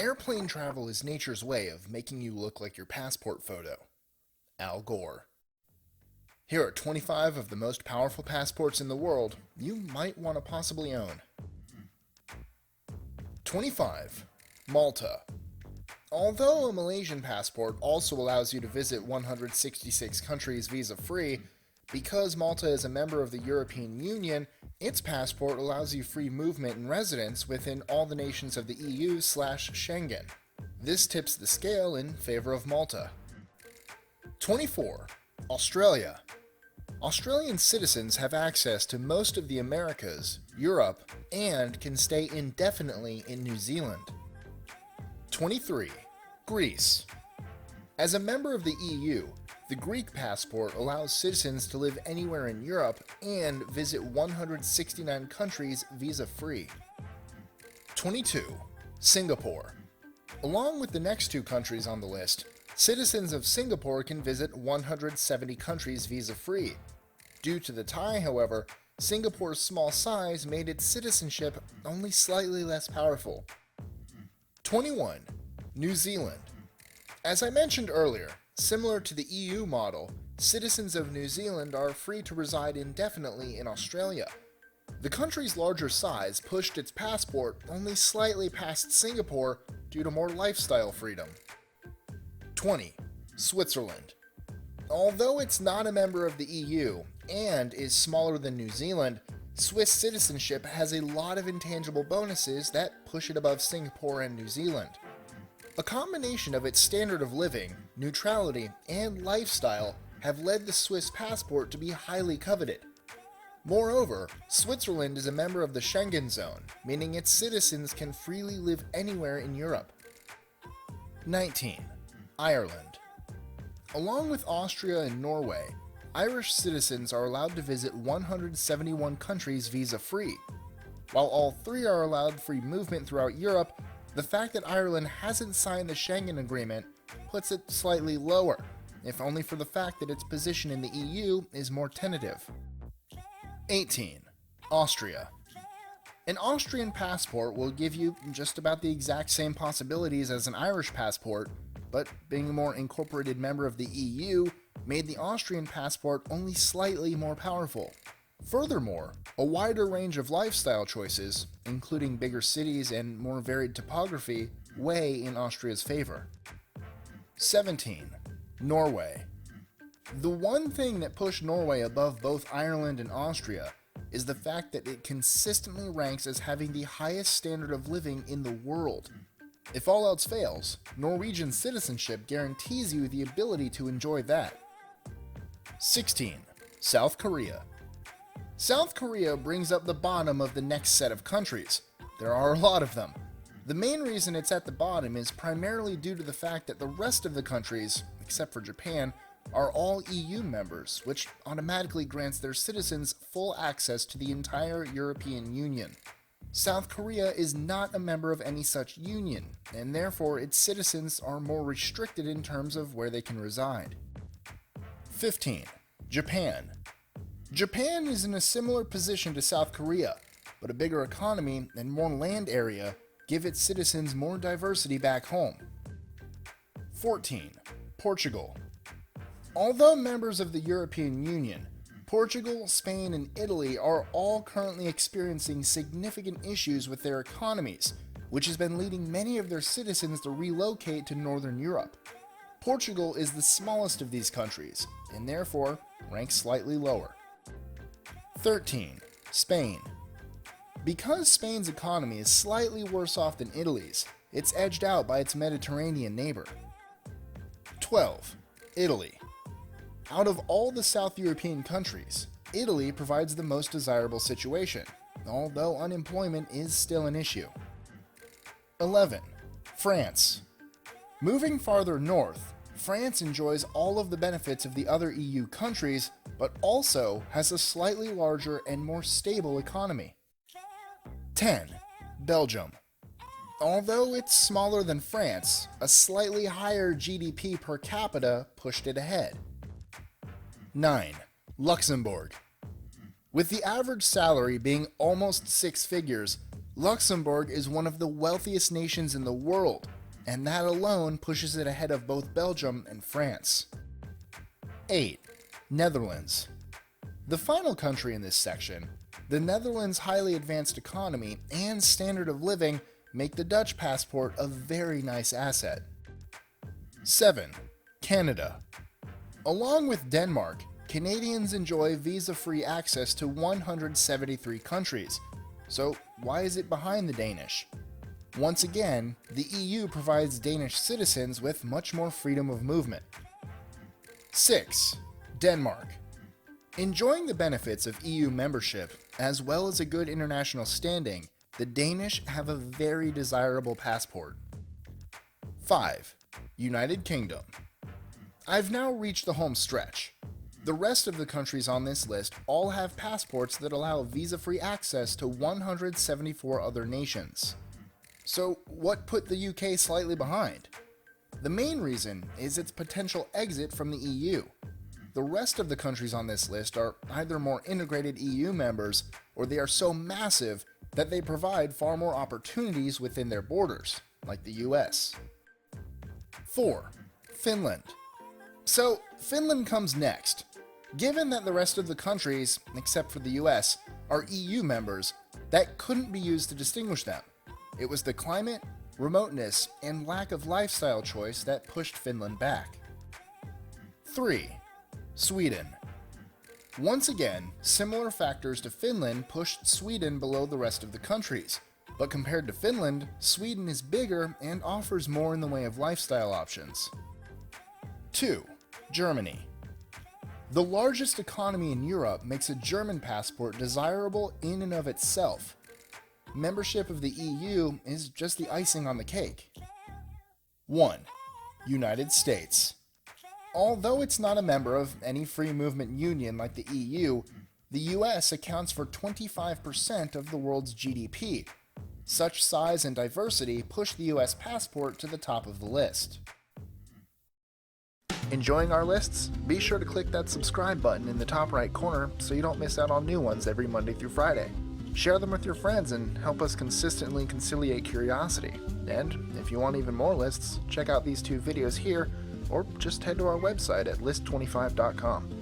Airplane travel is nature's way of making you look like your passport photo. Al Gore. Here are 25 of the most powerful passports in the world you might want to possibly own. 25. Malta. Although a Malaysian passport also allows you to visit 166 countries visa-free, because Malta is a member of the European Union, its passport allows you free movement and residence within all the nations of the EU/Schengen. This tips the scale in favor of Malta. 24. Australia. Australian citizens have access to most of the Americas, Europe, and can stay indefinitely in New Zealand. 23. Greece. As a member of the EU, the Greek passport allows citizens to live anywhere in Europe and visit 169 countries visa-free. 22. Singapore. Along with the next two countries on the list, citizens of Singapore can visit 170 countries visa-free. Due to the tie, however, Singapore's small size made its citizenship only slightly less powerful. 21. New Zealand. As I mentioned earlier, similar to the EU model, citizens of New Zealand are free to reside indefinitely in Australia. The country's larger size pushed its passport only slightly past Singapore due to more lifestyle freedom. 20. Switzerland. Although it's not a member of the EU and is smaller than New Zealand, Swiss citizenship has a lot of intangible bonuses that push it above Singapore and New Zealand. A combination of its standard of living, neutrality, and lifestyle have led the Swiss passport to be highly coveted. Moreover, Switzerland is a member of the Schengen zone, meaning its citizens can freely live anywhere in Europe. 19. Ireland. Along with Austria and Norway, Irish citizens are allowed to visit 171 countries visa-free. While all three are allowed free movement throughout Europe, the fact that Ireland hasn't signed the Schengen Agreement puts it slightly lower, if only for the fact that its position in the EU is more tentative. 18. Austria. An Austrian passport will give you just about the exact same possibilities as an Irish passport, but being a more incorporated member of the EU made the Austrian passport only slightly more powerful. Furthermore, a wider range of lifestyle choices, including bigger cities and more varied topography, weigh in Austria's favor. 17. Norway. The one thing that pushed Norway above both Ireland and Austria is the fact that it consistently ranks as having the highest standard of living in the world. If all else fails, Norwegian citizenship guarantees you the ability to enjoy that. 16. South Korea. South Korea brings up the bottom of the next set of countries. There are a lot of them. The main reason it's at the bottom is primarily due to the fact that the rest of the countries, except for Japan, are all EU members, which automatically grants their citizens full access to the entire European Union. South Korea is not a member of any such union, and therefore its citizens are more restricted in terms of where they can reside. 15. Japan. Japan is in a similar position to South Korea, but a bigger economy and more land area give its citizens more diversity back home. 14. Portugal. Although members of the European Union, Portugal, Spain, and Italy are all currently experiencing significant issues with their economies, which has been leading many of their citizens to relocate to Northern Europe. Portugal is the smallest of these countries, and therefore ranks slightly lower. 13. Spain. Because Spain's economy is slightly worse off than Italy's, it's edged out by its Mediterranean neighbor. 12. Italy. Out of all the South European countries, Italy provides the most desirable situation, although unemployment is still an issue. 11. France. Moving farther north, France enjoys all of the benefits of the other EU countries, but also has a slightly larger and more stable economy. 10. Belgium. Although it's smaller than France, a slightly higher GDP per capita pushed it ahead. 9. Luxembourg. With the average salary being almost six figures, Luxembourg is one of the wealthiest nations in the world, and that alone pushes it ahead of both Belgium and France. 8. Netherlands. The final country in this section, the Netherlands' highly advanced economy and standard of living make the Dutch passport a very nice asset. 7. Canada. Along with Denmark, Canadians enjoy visa-free access to 173 countries, so why is it behind the Danish? Once again, the EU provides Danish citizens with much more freedom of movement. 6. Denmark. Enjoying the benefits of EU membership, as well as a good international standing, the Danish have a very desirable passport. 5. United Kingdom. I've now reached the home stretch. The rest of the countries on this list all have passports that allow visa-free access to 174 other nations. So what put the UK slightly behind? The main reason is its potential exit from the EU. The rest of the countries on this list are either more integrated EU members, or they are so massive that they provide far more opportunities within their borders, like the US. 4. Finland. So, Finland comes next. Given that the rest of the countries, except for the US, are EU members, that couldn't be used to distinguish them. It was the climate, remoteness, and lack of lifestyle choice that pushed Finland back. 3. Sweden. Once again, similar factors to Finland pushed Sweden below the rest of the countries, but compared to Finland, Sweden is bigger and offers more in the way of lifestyle options. 2. Germany. The largest economy in Europe makes a German passport desirable in and of itself. Membership of the EU is just the icing on the cake. 1. United States. Although it's not a member of any free movement union like the EU, the US accounts for 25% of the world's GDP. Such size and diversity push the US passport to the top of the list. Enjoying our lists? Be sure to click that subscribe button in the top right corner so you don't miss out on new ones every Monday through Friday. Share them with your friends and help us consistently conciliate curiosity. And if you want even more lists, check out these 2 videos here, or just head to our website at list25.com.